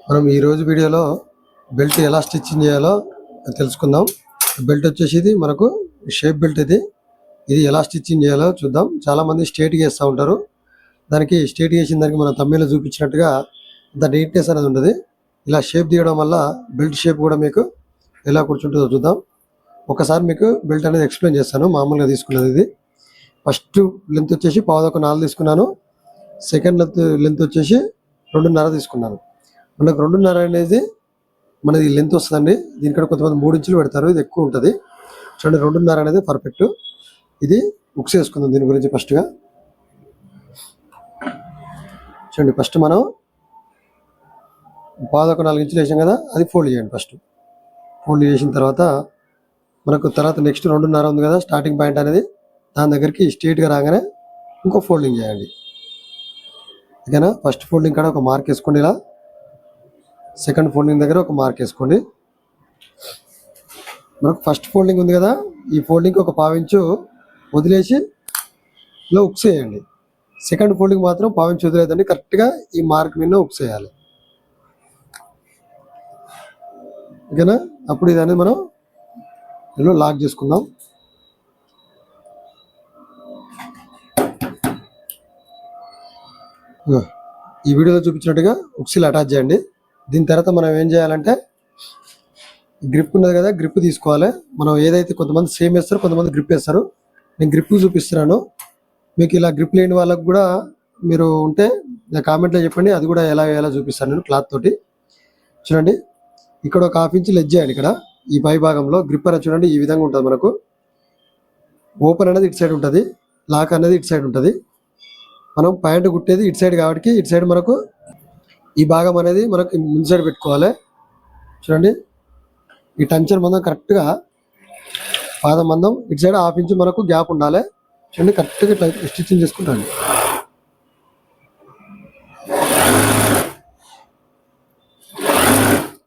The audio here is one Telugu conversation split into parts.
మనం ఈరోజు వీడియోలో బెల్ట్ ఎలా స్టిచ్చింగ్ చేయాలో తెలుసుకుందాం. బెల్ట్ వచ్చేసి ఇది మనకు షేప్ బెల్ట్. ఇది ఎలా స్టిచ్చింగ్ చేయాలో చూద్దాం. చాలా మంది స్ట్రేట్ చేస్తూ ఉంటారు. దానికి స్ట్రేట్ చేసిన దానికి మనం తమ్మిలో చూపించినట్టుగా అంత నీట్నెస్ అనేది ఉంటుంది. ఇలా షేప్ తీయడం వల్ల బెల్ట్ షేప్ కూడా మీకు ఎలా కూర్చుంటుందో చూద్దాం. ఒకసారి మీకు బెల్ట్ అనేది ఎక్స్ప్లెయిన్ చేస్తాను. మామూలుగా తీసుకున్నది ఇది. ఫస్ట్ లెంత్ వచ్చేసి 1.25 తీసుకున్నాను. సెకండ్ లెంత్ వచ్చేసి 2.5 తీసుకున్నాను. మనకు 2.5 అనేది మనది లెంత్ వస్తుందండి. దీనికంటే కొంతమంది 3 ఇంచులు పెడతారు, ఇది ఎక్కువ ఉంటుంది. చూడండి 2.5 అనేది పర్ఫెక్ట్. ఇది ఉక్స్ వేసుకుందాం. దీని గురించి ఫస్ట్గా చూడండి. ఫస్ట్ మనం 4 ఇంచులు వేసాం కదా, అది ఫోల్డ్ చేయండి. ఫస్ట్ ఫోల్డ్ చేసిన తర్వాత మనకు నెక్స్ట్ 2.5 ఉంది కదా స్టార్టింగ్ పాయింట్ అనేది, దాని దగ్గరికి స్ట్రైట్గా రాగానే ఇంకో ఫోల్డింగ్ చేయండి. ఓకేనా? ఫస్ట్ ఫోల్డింగ్ కాడ ఒక మార్క్ వేసుకోండి. ఇలా సెకండ్ ఫోల్డింగ్ దగ్గర ఒక మార్క్ వేసుకోండి. మనకు ఫస్ట్ ఫోల్డింగ్ ఉంది కదా, ఈ ఫోల్డింగ్కి ఒక 1/4 ఇంచు వదిలేసి ఇలా ఉక్స్ వేయండి. సెకండ్ ఫోల్డింగ్ మాత్రం 1/4 ఇంచు వదిలేదండి. కరెక్ట్గా ఈ మార్క్ మీద ఉక్స్ వేయాలి. ఓకేనా? అప్పుడు ఇది అనేది మనం ఇలా లాక్ చేసుకుందాం. ఈ వీడియోలో చూపించినట్టుగా ఉక్సిల్ అటాచ్ చేయండి. దీని తర్వాత మనం ఏం చేయాలంటే గ్రిప్ ఉన్నది కదా, గ్రిప్ తీసుకోవాలి. మనం ఏదైతే కొంతమంది సేమ్ వేస్తారు, కొంతమంది గ్రిప్ వేస్తారు. నేను గ్రిప్ చూపిస్తున్నాను. మీకు ఇలా గ్రిప్ లేని వాళ్ళకు కూడా మీరు ఉంటే కామెంట్లో చెప్పండి, అది కూడా ఎలా చూపిస్తాను నేను క్లాత్ తోటి. చూడండి, ఇక్కడ ఒక 1/2 ఇంచు లెజ్ చేయండి. ఇక్కడ ఈ పై భాగంలో గ్రిప్ అనేది చూడండి ఈ విధంగా ఉంటుంది. మనకు ఓపెన్ అనేది ఇటు సైడ్ ఉంటుంది, లాక్ అనేది ఇటు సైడ్ ఉంటుంది. మనం ప్యాంట్ కుట్టేది ఇటు సైడ్ కాబట్టి ఇటు సైడ్ మనకు ఈ భాగం అనేది మనకు ముందు సైడ్ పెట్టుకోవాలి. చూడండి, ఈ టెన్షన్ మందం కరెక్ట్గా పాదం మందం ఇటు సైడ్ 1/2 ఇంచు మనకు గ్యాప్ ఉండాలి. చూడండి, కరెక్ట్గా స్టిచ్చింగ్ చేసుకుంటాండి.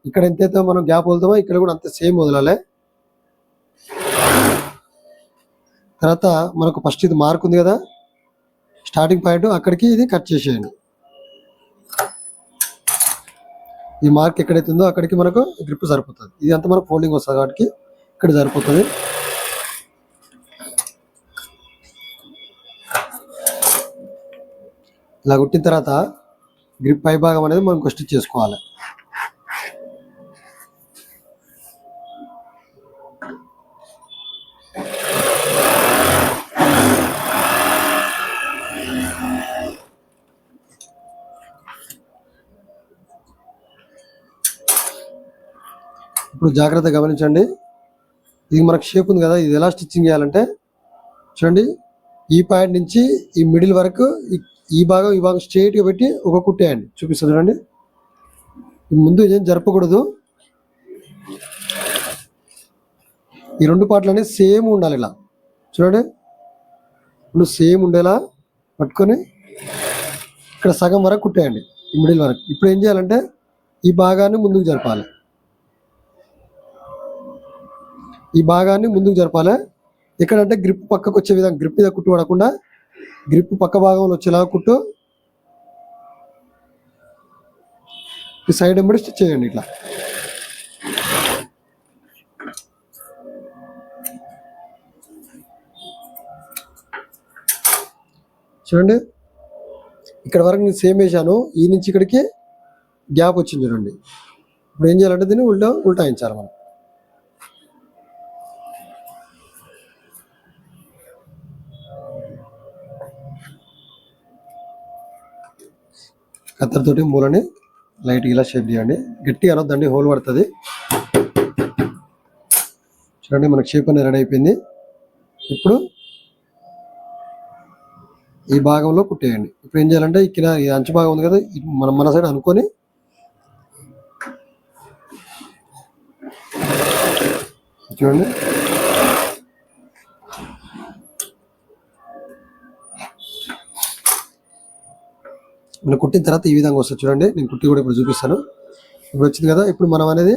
ఇక్కడ ఎంతైతే మనం గ్యాప్ వదులుతామో ఇక్కడ కూడా అంత సేమ్ వదలాలి. తర్వాత మనకు ఫస్ట్ ఇది మార్క్ ఉంది కదా స్టార్టింగ్ పాయింట్, అక్కడికి ఇది కట్ చేసేయండి. ఈ మార్క్ ఎక్కడైతే ఉందో అక్కడికి మనకు గ్రిప్ సరిపోతుంది. ఇది అంతా మనకు ఫోల్డింగ్ వస్తుంది కాబట్టి ఇక్కడ సరిపోతుంది. ఇలా కుట్టిన తర్వాత గ్రిప్ పై భాగం అనేది మనం స్టిచ్ చేసుకోవాలి. ఇప్పుడు జాగ్రత్తగా గమనించండి. ఇది మనకు షేప్ ఉంది కదా, ఇది ఎలా స్టిచ్చింగ్ చేయాలంటే చూడండి, ఈ పాయింట్ నుంచి ఈ మిడిల్ వరకు ఈ భాగం స్ట్రైట్గా పెట్టి ఒక కుట్టేయండి. చూపిస్తుంది చూడండి. ముందు ఏం జరపకూడదు. ఈ 2 పార్ట్లు అనేది సేమ్ ఉండాలి. ఇలా చూడండి, ఇప్పుడు సేమ్ ఉండేలా పట్టుకొని ఇక్కడ సగం వరకు కుట్టేయండి, ఈ మిడిల్ వరకు. ఇప్పుడు ఏం చేయాలంటే ఈ భాగాన్ని ముందుకు జరపాలి. ఈ భాగాన్ని ముందుకు జరపాలి. ఎక్కడంటే గ్రిప్ పక్కకు వచ్చే విధంగా, గ్రిప్ మీద కుట్టు పడకుండా గ్రిప్ పక్క భాగంలో వచ్చేలాగా కుట్టు ఈ సైడ్ ఎంబడి స్టిచ్ చేయండి. ఇట్లా చూడండి, ఇక్కడ వరకు నేను సేమ్ వేసాను. ఈ నుంచి ఇక్కడికి గ్యాప్ వచ్చింది చూడండి. ఇప్పుడు ఏం చేయాలంటే దీన్ని ఉల్టాయించాలి మనం. కత్తెరతోటి మూలని లైట్గా ఇలా షేప్ చేయండి. గట్టిగా అనొద్దండి, హోల్ పడుతుంది. చూడండి, మనకు షేప్ అనేది రెడీ అయిపోయింది. ఇప్పుడు ఈ భాగంలో కుట్టేయండి. ఇప్పుడు ఏం చేయాలంటే ఈ అంచు భాగం ఉంది కదా, మన సైడ్ అనుకొని చూడండి. మనం కుట్టిన తర్వాత ఈ విధంగా వస్తుంది చూడండి. నేను కుట్టి కూడా ఇప్పుడు చూపిస్తాను. ఇప్పుడు వచ్చింది కదా, ఇప్పుడు మనం అనేది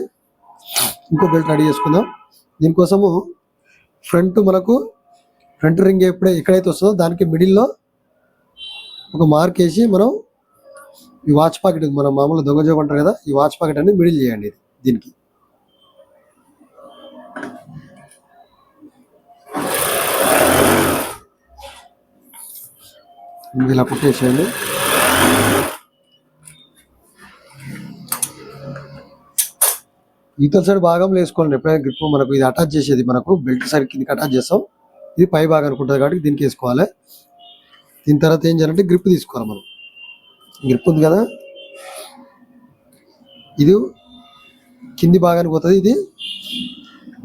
ఇంకో బెల్ట్ రెడీ చేసుకుందాం. దీనికోసము ఫ్రంట్ రింగ్ ఎక్కడైతే వస్తుందో దానికి మిడిల్లో ఒక మార్క్ వేసి మనం ఈ వాచ్ పాకెట్ మనం మామూలు దొంగ జోబు అంటారు కదా, ఈ వాచ్ పాకెట్ అనేది మిడిల్ చేయండి దీనికి. ఇలా కుట్టేసేయండి. ఇవతల సైడ్ భాగంలో వేసుకోండి. ఎప్పుడైనా గ్రిప్ మనకు ఇది అటాచ్ చేసేది, మనకు బెల్ట్ సైడ్ కిందకి అటాచ్ చేస్తాం. ఇది పై భాగానికి ఉంటుంది కాబట్టి దీనికి వేసుకోవాలి. దీని తర్వాత ఏం చేయాలంటే గ్రిప్ తీసుకోవాలి. మనం గ్రిప్ ఉంది కదా, ఇది కింది భాగానికి పోతుంది, ఇది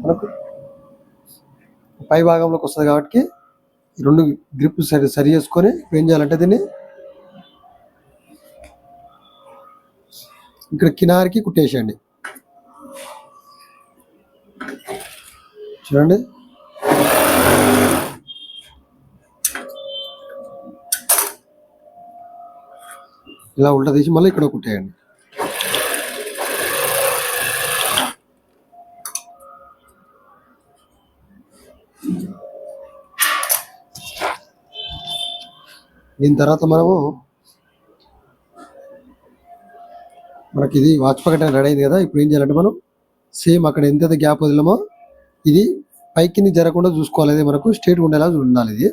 మనకు పై భాగంలోకి వస్తుంది కాబట్టి రెండు గ్రిప్ సరి చేసుకొని ఏం చేయాలంటే దీన్ని ఇక్కడ కినారికి కుట్టేసేయండి. చూడండి, ఇలా ఉల్టా తీసి మళ్ళీ ఇక్కడ కుట్టేయండి. దీని తర్వాత మనకి ఇది వాచ్ పాకెట్ రెడీ అయింది కదా. ఇప్పుడు ఏం చేయాలంటే మనం సేమ్ అక్కడ ఎంతైతే గ్యాప్ వదిలామో ఇది పైకి జరగకుండా చూసుకోవాలి. ఇది మనకు స్ట్రేట్గా ఉండేలా ఉండాలి. ఇది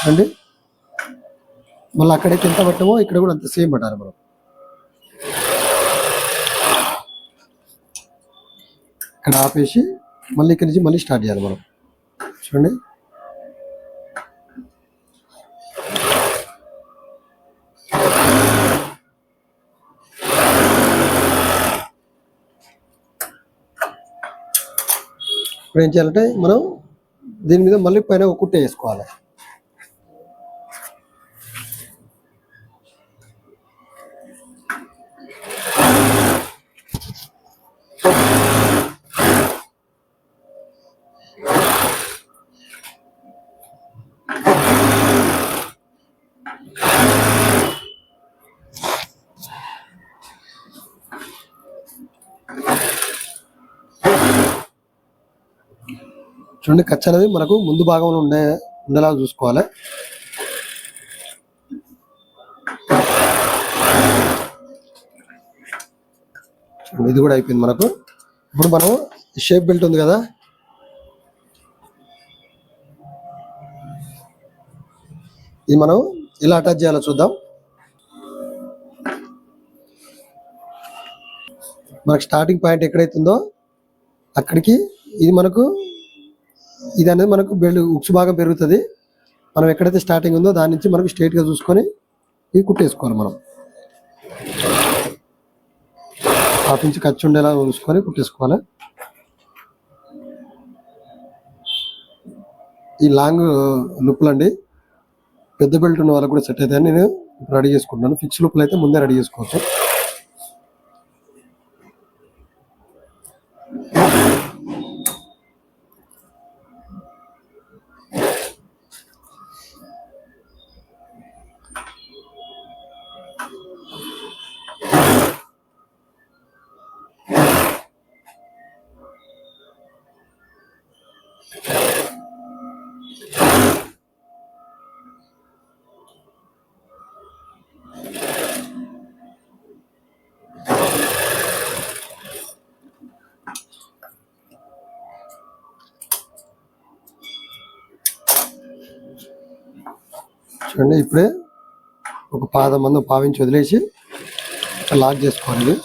అండి మళ్ళీ అక్కడైతే ఎంత పట్టామో ఇక్కడ కూడా అంత సేమ్ పట్టాలి. మనం ఇక్కడ ఆపేసి మళ్ళీ ఇక్కడి నుంచి మళ్ళీ స్టార్ట్ చేయాలి. మనం చూడండి, ఇప్పుడు ఏం చేయాలంటే మనం దీని మీద మళ్ళీ పైన ఒక కుట్ట వేసుకోవాలి. చూడండి, ఖర్చు అనేది మనకు ముందు భాగంలో ఉండేలా చూసుకోవాలి. ఇది కూడా అయిపోయింది మనకు. ఇప్పుడు మనం షేప్ బెల్ట్ ఉంది కదా, ఇది మనం ఎలా అటాచ్ చేయాలో చూద్దాం. మనకు స్టార్టింగ్ పాయింట్ ఎక్కడైతుందో అక్కడికి ఇది మనకు ఇది అనేది మనకు బెల్ట్ ఉక్స్ భాగం పెరుగుతుంది. మనం ఎక్కడైతే స్టార్టింగ్ ఉందో దాని నుంచి మనకు స్ట్రైట్గా చూసుకొని ఇది కుట్టేసుకోవాలి. మనం హాఫ్ ఇంచ్ ఖర్చు ఉండేలా చూసుకొని కుట్టేసుకోవాలి. ఈ లాంగ్ లుప్పులు అండి పెద్ద బెల్ట్ ఉన్న వాళ్ళకి కూడా సెట్ అవుతాయని నేను ఇప్పుడు రెడీ చేసుకుంటున్నాను. ఫిక్స్ లుప్పులు అయితే ముందే రెడీ చేసుకోవచ్చు. చూడండి, ఇప్పుడే ఒక పాదం పావించి వదిలేసి లాక్ చేసుకోవాలి.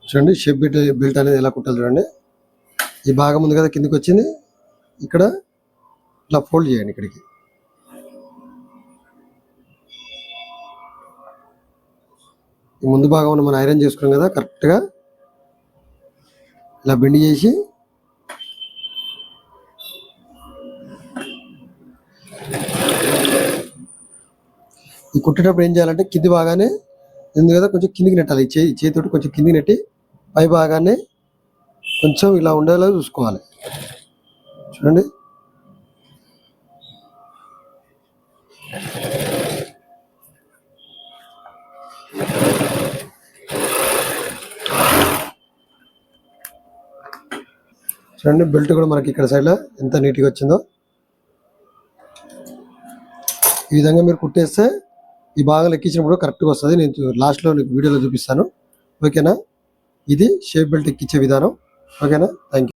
చూడండి, షేప్ బెల్ట్ అనేది ఎలా కుట్టాలి చూడండి. ఈ భాగం ఉంది కదా కిందకి వచ్చింది, ఇక్కడ ఇట్లా ఫోల్డ్ చేయండి. ఇక్కడికి ఈ ముందు భాగం మనం ఐరన్ చేసుకున్నాం కదా, కరెక్ట్గా ఇలా బెండ్ చేసి ఈ కుట్టేటప్పుడు ఏం చేయాలంటే కింది భాగానే ఉంది కదా, కొంచెం కిందికి నెట్టాలి. చేతితోటి కొంచెం కిందికి నెట్టి పై భాగాన్ని కొంచెం ఇలా ఉండేలా చూసుకోవాలి. చూడండి, చూడండి బెల్ట్ కూడా మనకి ఇక్కడ సైడ్లో ఎంత నీట్గా వచ్చిందో. ఈ విధంగా మీరు కుట్టేస్తే ఈ భాగం ఎక్కించినప్పుడు కరెక్ట్గా వస్తుంది. నేను లాస్ట్లో వీడియోలో చూపిస్తాను. ఓకేనా, ఇది షేప్ బెల్ట్ ఎక్కించే విధానం. ఓకేనా, థ్యాంక్ యూ.